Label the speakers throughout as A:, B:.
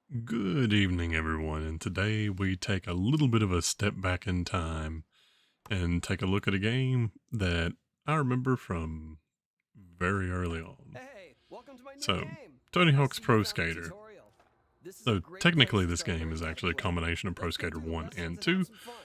A: Good evening, everyone, and today we take a little bit of a step back in time and take a look at a game that I remember from very early on.
B: Hey, welcome to my new
A: So,
B: game.
A: Tony
B: I
A: Hawk's
B: see you
A: Pro
B: found the
A: Skater.
B: tutorial. This is a
A: So,
B: great place
A: technically,
B: to
A: this
B: start
A: game is
B: learning how to
A: actually a
B: play.
A: combination of Pro
B: Let's get
A: Skater
B: through the
A: 1 and
B: lessons and have
A: 2,
B: some fun.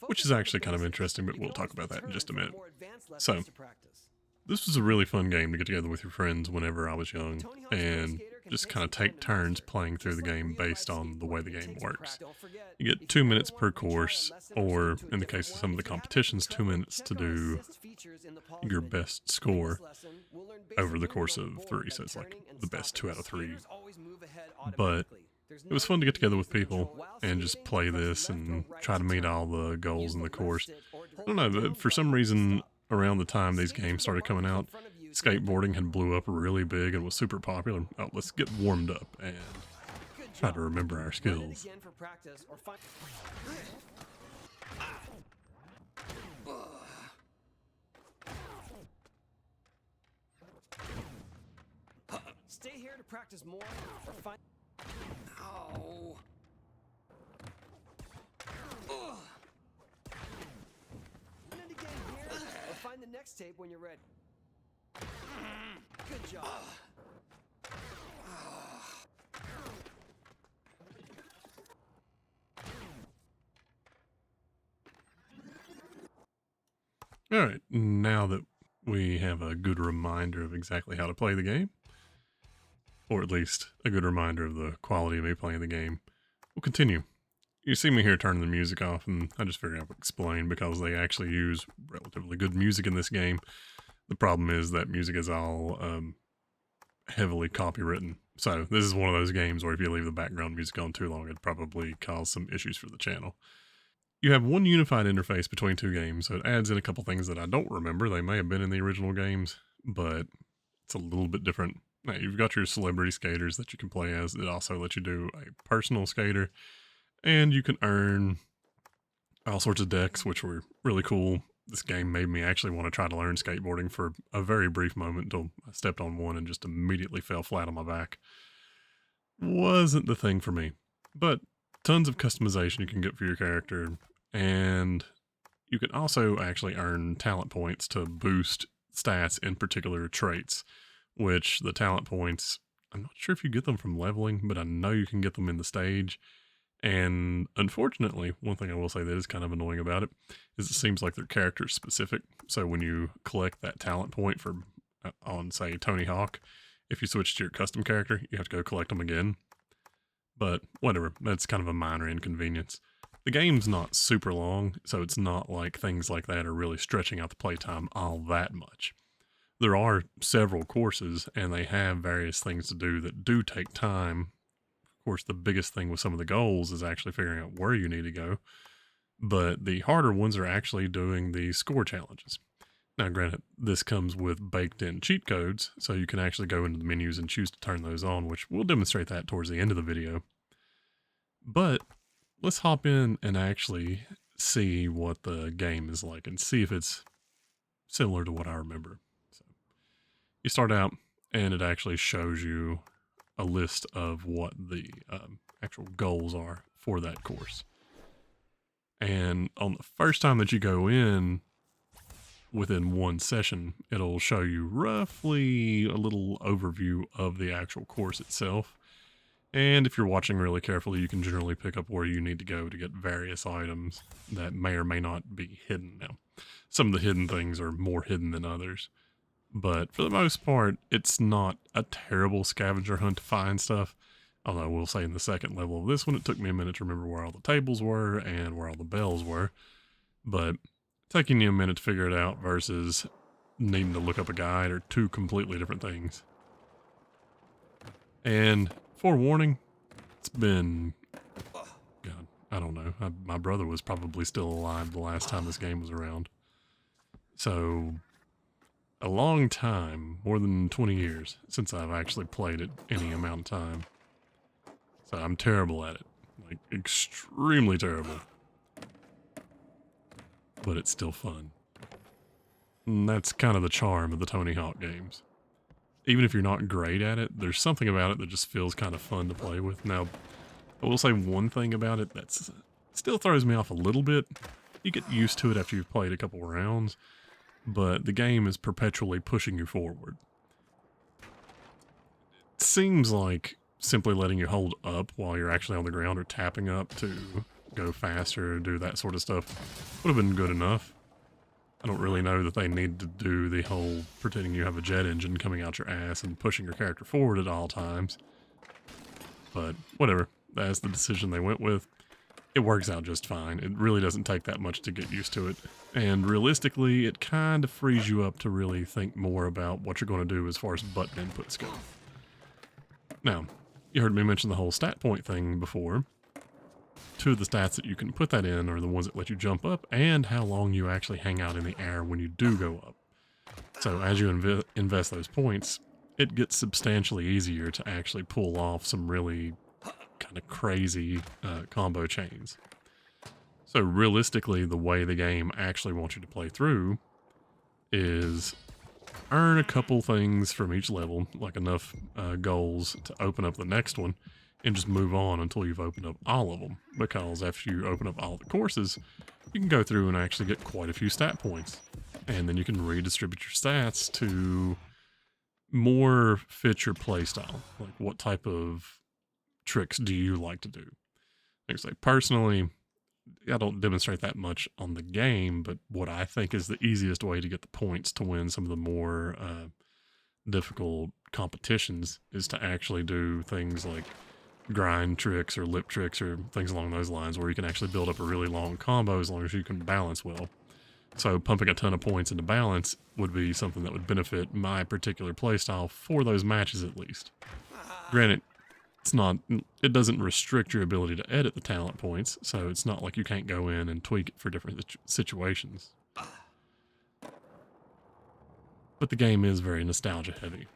A: which
B: Focus
A: is
B: on the
A: actually kind of
B: basics.
A: interesting, but
B: You
A: we'll
B: can
A: talk
B: always
A: about that in
B: return
A: just a
B: for
A: minute.
B: more advanced lessons
A: So,
B: to practice.
A: this was a really fun game to get together with your friends whenever I was
B: The
A: young
B: Tony Hawk's Pro
A: and
B: Skater can
A: just
B: take
A: kind of
B: some time
A: take
B: to
A: turns
B: master.
A: playing through
B: Just
A: the
B: like
A: game
B: real life
A: based on the way the
B: skateboarding, it
A: game
B: takes some
A: works.
B: practice. Don't forget,
A: You get
B: if you
A: 2
B: ever
A: minutes
B: want,
A: per
B: we can try a
A: course,
B: lesson or skip
A: or
B: to a
A: in the
B: different
A: case of
B: one.
A: some of the
B: If you haven't gotten
A: competitions, 2
B: covered,
A: minutes to
B: check our
A: do
B: assist features in the pause
A: your
B: menu.
A: best
B: In this
A: score
B: lesson, we'll learn
A: over
B: basic
A: the
B: movement
A: course
B: on the
A: of
B: board,
A: 3. So
B: like
A: it's like
B: turning and
A: the best
B: stopping.
A: 2 out of 3.
B: Skaters always move ahead
A: But
B: automatically. There's
A: it was
B: no
A: fun to
B: need
A: get
B: to
A: together
B: use
A: with
B: the
A: people
B: controller. While
A: and just
B: skating,
A: play
B: press
A: this
B: left or
A: and
B: right
A: try
B: to
A: to meet
B: turn.
A: all the goals
B: Use
A: in
B: the
A: the
B: left
A: course.
B: stick or
A: I don't
B: hold
A: know,
B: down
A: but for some
B: button to
A: reason,
B: stop.
A: around the time these
B: Skate to
A: games
B: the
A: started coming
B: markers in
A: out,
B: front of you so you can
A: skateboarding had blew up really big and was super popular. Oh, let's get warmed up and
B: good
A: try
B: job.
A: to remember our
B: Run it
A: skills.
B: again for practice or find Stay here to practice more or find Ow. Run it again here or find the next tape when you're ready. Good job.
A: All right, now that we have a good reminder of exactly how to play the game, or at least a good reminder of the quality of me playing the game, we'll continue. You see me here turning the music off, and I just figured I would explain because they actually use relatively good music in this game. The problem is that music is all heavily copywritten. So this is one of those games where if you leave the background music on too long, it'd probably cause some issues for the channel. You have one unified interface between two games, so it adds in a couple things that I don't remember. They may have been in the original games, but it's a little bit different. Now, you've got your celebrity skaters that you can play as. It also lets you do a personal skater, and you can earn all sorts of decks, which were really cool. This game made me actually want to try to learn skateboarding for a very brief moment until I stepped on one and just immediately fell flat on my back. Wasn't the thing for me, but tons of customization you can get for your character, and you can also actually earn talent points to boost stats in particular traits, which the talent points, I'm not sure if you get them from leveling, but I know you can get them in the stage. And unfortunately, one thing I will say that is kind of annoying about it is it seems like they're character specific. So when you collect that talent point for on say Tony Hawk, if you switch to your custom character, you have to go collect them again. But whatever, that's kind of a minor inconvenience. The game's not super long, so it's not like things like that are really stretching out the playtime all that much. There are several courses, and they have various things to do that do take time. Of course, the biggest thing with some of the goals is actually figuring out where you need to go, but the harder ones are actually doing the score challenges. Now, granted, this comes with baked in cheat codes, so you can actually go into the menus and choose to turn those on, which we'll demonstrate that towards the end of the video. But let's hop in and actually see what the game is like and see if it's similar to what I remember. So you start out, and it actually shows you a list of what the actual goals are for that course. And on the first time that you go in, within one session, it'll show you roughly a little overview of the actual course itself. And if you're watching really carefully, you can generally pick up where you need to go to get various items that may or may not be hidden. Now, some of the hidden things are more hidden than others, but for the most part, it's not a terrible scavenger hunt to find stuff. Although I will say in the second level of this one, it took me a minute to remember where all the tables were and where all the bells were. But taking you a minute to figure it out versus needing to look up a guide are two completely different things. And forewarning, it's been, God, I don't know. My brother was probably still alive the last time this game was around. So, a long time, more than 20 years, since I've actually played it any amount of time. So I'm terrible at it. Like, extremely terrible. But it's still fun. And that's kind of the charm of the Tony Hawk games. even if you're not great at it, there's something about it that just feels kind of fun to play with. Now, I will say one thing about it that's still throws me off a little bit. You get used to it after you've played a couple rounds, but the game is perpetually pushing you forward. It seems like simply letting you hold up while you're actually on the ground or tapping up to go faster or do that sort of stuff would have been good enough. I don't really know that they need to do the whole pretending you have a jet engine coming out your ass and pushing your character forward at all times. But whatever, that's the decision they went with. It works out just fine. It really doesn't take that much to get used to it. And realistically, it kind of frees you up to really think more about what you're going to do as far as button inputs go. Now, you heard me mention the whole stat point thing before. Two of the stats that you can put that in are the ones that let you jump up and how long you actually hang out in the air when you do go up. So as you invest those points, it gets substantially easier to actually pull off some really kind of crazy combo chains. So realistically, the way the game actually wants you to play through is earn a couple things from each level, like enough goals to open up the next one, and just move on until you've opened up all of them. Because after you open up all the courses, you can go through and actually get quite a few stat points. And then you can redistribute your stats to more fit your playstyle. Like, what type of tricks do you like to do? Like I say, personally, I don't demonstrate that much on the game, but what I think is the easiest way to get the points to win some of the more difficult competitions is to actually do things like grind tricks or lip tricks or things along those lines, where you can actually build up a really long combo as long as you can balance well. So pumping a ton of points into balance would be something that would benefit my particular playstyle for those matches at least. Granted, it doesn't restrict your ability to edit the talent points, so it's not like you can't go in and tweak it for different situations. But the game is very nostalgia heavy.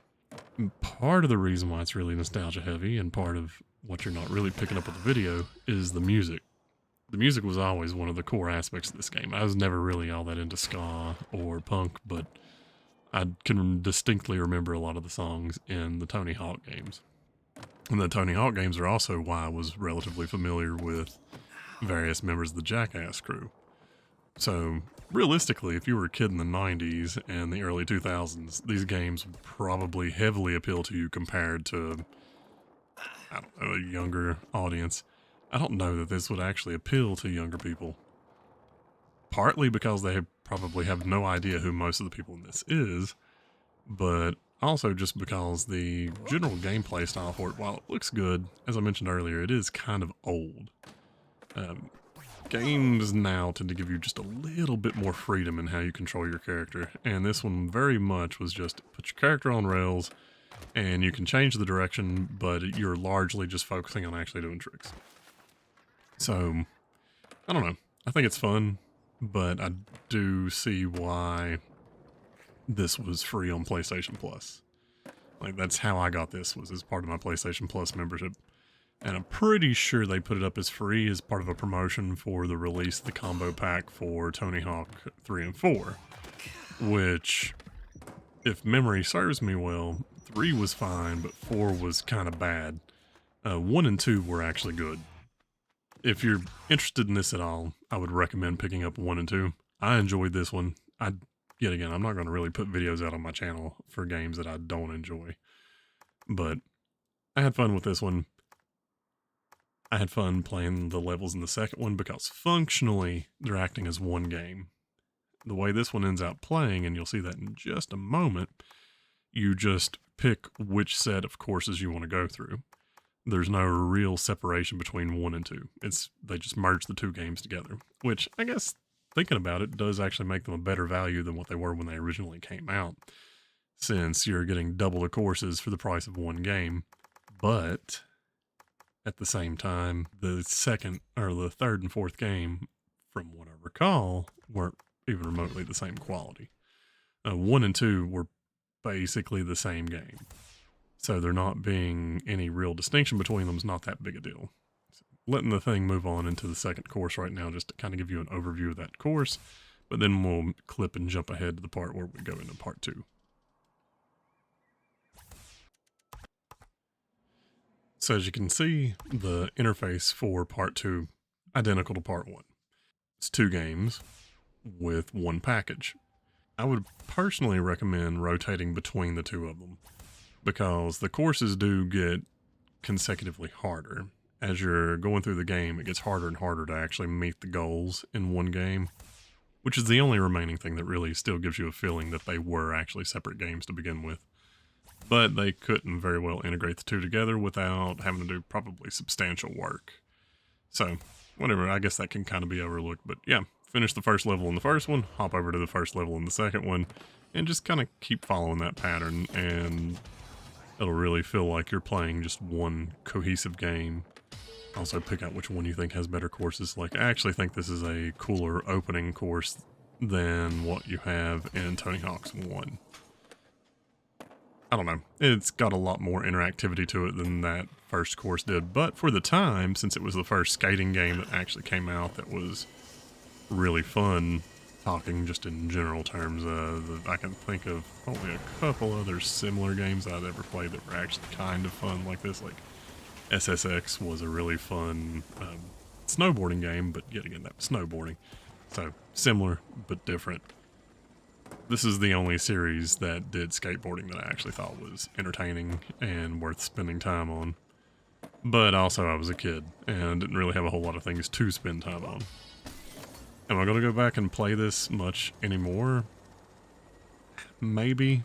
A: And part of the reason why it's really nostalgia heavy, and part of what you're not really picking up with the video, is the music. The music was always one of the core aspects of this game. I was never really all that into ska or punk, but I can distinctly remember a lot of the songs in the Tony Hawk games. And the Tony Hawk games are also why I was relatively familiar with various members of the Jackass crew. So, realistically, if you were a kid in the 90s and the early 2000s, these games would probably heavily appeal to you compared to, I don't know, a younger audience. I don't know that this would actually appeal to younger people. Partly because they probably have no idea who most of the people in this is, but also just because the general gameplay style for it, while it looks good, as I mentioned earlier, it is kind of old. Games now tend to give you just a little bit more freedom in how you control your character, and this one very much was just put your character on rails, and you can change the direction, but you're largely just focusing on actually doing tricks. So, I don't know. I think it's fun, but I do see why this was free on PlayStation Plus. Like, that's how I got this, was as part of my PlayStation Plus membership. And I'm pretty sure they put it up as free as part of a promotion for the release of the combo pack for Tony Hawk 3 and 4. Which, if memory serves me well, 3 was fine, but 4 was kind of bad. 1 and 2 were actually good. If you're interested in this at all, I would recommend picking up 1 and 2. I enjoyed this one. Yet again, I'm not going to really put videos out on my channel for games that I don't enjoy. But I had fun with this one. I had fun playing the levels in the second one because functionally they're acting as one game. The way this one ends up playing, and you'll see that in just a moment, you just pick which set of courses you want to go through. There's no real separation between 1 and 2. They just merge the two games together, which I guess, thinking about it, does actually make them a better value than what they were when they originally came out, since you're getting double the courses for the price of one game. But at the same time, the third and fourth game, from what I recall, weren't even remotely the same quality. 1 and 2 were basically the same game. So there not being any real distinction between them is not that big a deal. So letting the thing move on into the second course right now, just to kind of give you an overview of that course, but then we'll clip and jump ahead to the part where we go into part 2. So as you can see, the interface for part 2 identical to part 1. It's 2 games with 1 package. I would personally recommend rotating between the 2 of them because the courses do get consecutively harder. As you're going through the game, it gets harder and harder to actually meet the goals in one game, which is the only remaining thing that really still gives you a feeling that they were actually separate games to begin with. But they couldn't very well integrate the 2 together without having to do probably substantial work. So, whatever, I guess that can kind of be overlooked. But yeah, finish the first level in the first one, hop over to the first level in the second one, and just kind of keep following that pattern, and it'll really feel like you're playing just one cohesive game. Also pick out which one you think has better courses. Like, I actually think this is a cooler opening course than what you have in Tony Hawk's 1. I don't know. It's got a lot more interactivity to it than that first course did. But for the time, since it was the first skating game that actually came out that was really fun, talking just in general terms, I can think of only a couple other similar games I'd ever played that were actually kind of fun like this. Like SSX was a really fun snowboarding game, but yet again, that was snowboarding. So similar, but different. This is the only series that did skateboarding that I actually thought was entertaining and worth spending time on. But also I was a kid and didn't really have a whole lot of things to spend time on. Am I going to go back and play this much anymore? Maybe.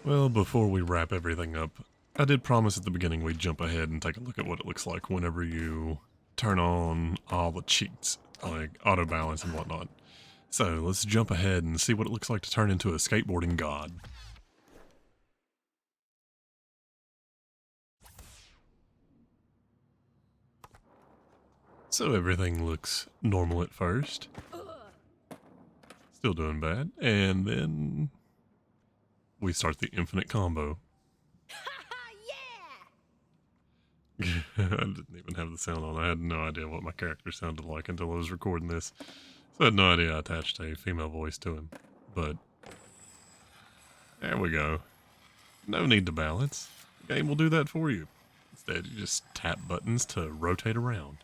A: Well, before we wrap everything up, I did promise at the beginning we'd jump ahead and take a look at what it looks like whenever you turn on all the cheats, like auto balance and whatnot. So let's jump ahead and see what it looks like to turn into a skateboarding god. So everything looks normal at first. Still doing bad. And then we start the infinite combo.
B: Yeah!
A: I didn't even have the sound on. I had no idea what my character sounded like until I was recording this. So I had no idea I attached a female voice to him. But there we go. No need to balance. The game will do that for you. Instead, you just tap buttons to rotate around.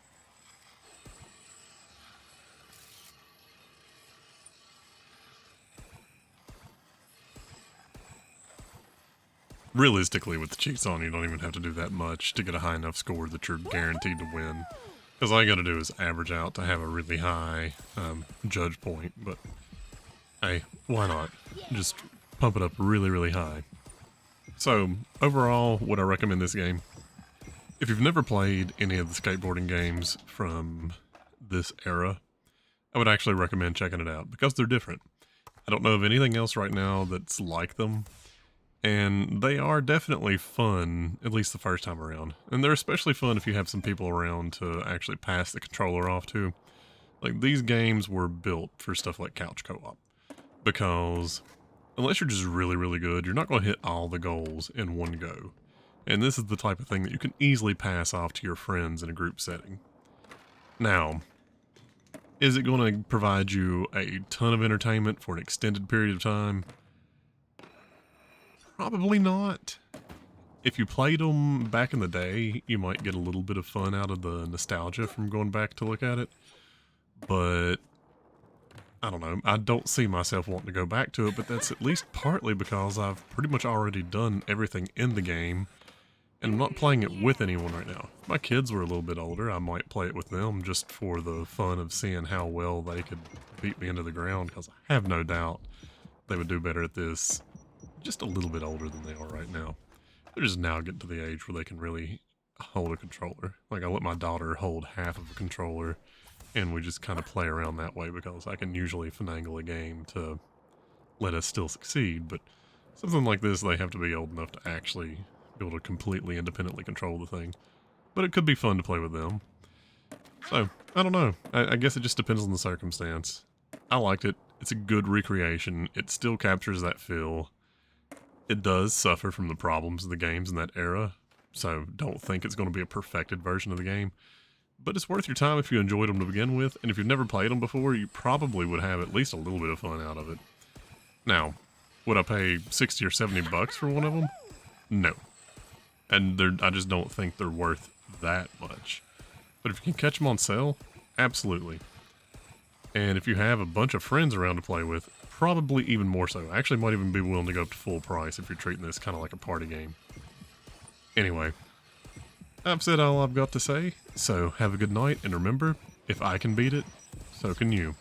A: Realistically, with the cheats on, you don't even have to do that much to get a high enough score that you're guaranteed to win. Because all you gotta do is average out to have a really high judge point, but hey, why not? Just pump it up really, really high. So, overall, would I recommend this game? If you've never played any of the skateboarding games from this era, I would actually recommend checking it out, because they're different. I don't know of anything else right now that's like them, and they are definitely fun, at least the first time around. And they're especially fun if you have some people around to actually pass the controller off to. Like, these games were built for stuff like couch co-op, because unless you're just really, really good, you're not going to hit all the goals in one go. And this is the type of thing that you can easily pass off to your friends in a group setting. Now, is it going to provide you a ton of entertainment for an extended period of time? Probably not. If you played them back in the day, you might get a little bit of fun out of the nostalgia from going back to look at it. But I don't know, I don't see myself wanting to go back to it, but that's at least partly because I've pretty much already done everything in the game, and I'm not playing it with anyone right now. If my kids were a little bit older, I might play it with them just for the fun of seeing how well they could beat me into the ground, because I have no doubt they would do better at this just a little bit older than they are right now. They're just now getting to the age where they can really hold a controller. Like, I let my daughter hold half of a controller, and we just kind of play around that way because I can usually finagle a game to let us still succeed, but something like this, they have to be old enough to actually be able to completely independently control the thing. But it could be fun to play with them. So, I don't know. I guess it just depends on the circumstance. I liked it. It's a good recreation. It still captures that feel. It does suffer from the problems of the games in that era, so don't think it's going to be a perfected version of the game. But it's worth your time if you enjoyed them to begin with, and if you've never played them before, you probably would have at least a little bit of fun out of it. Now, would I pay 60 or 70 bucks for one of them? No. and I just don't think they're worth that much. But if you can catch them on sale, absolutely. And if you have a bunch of friends around to play with, probably even more so. I actually might even be willing to go up to full price if you're treating this kind of like a party game. Anyway, I've said all I've got to say, so have a good night, and remember, if I can beat it, so can you.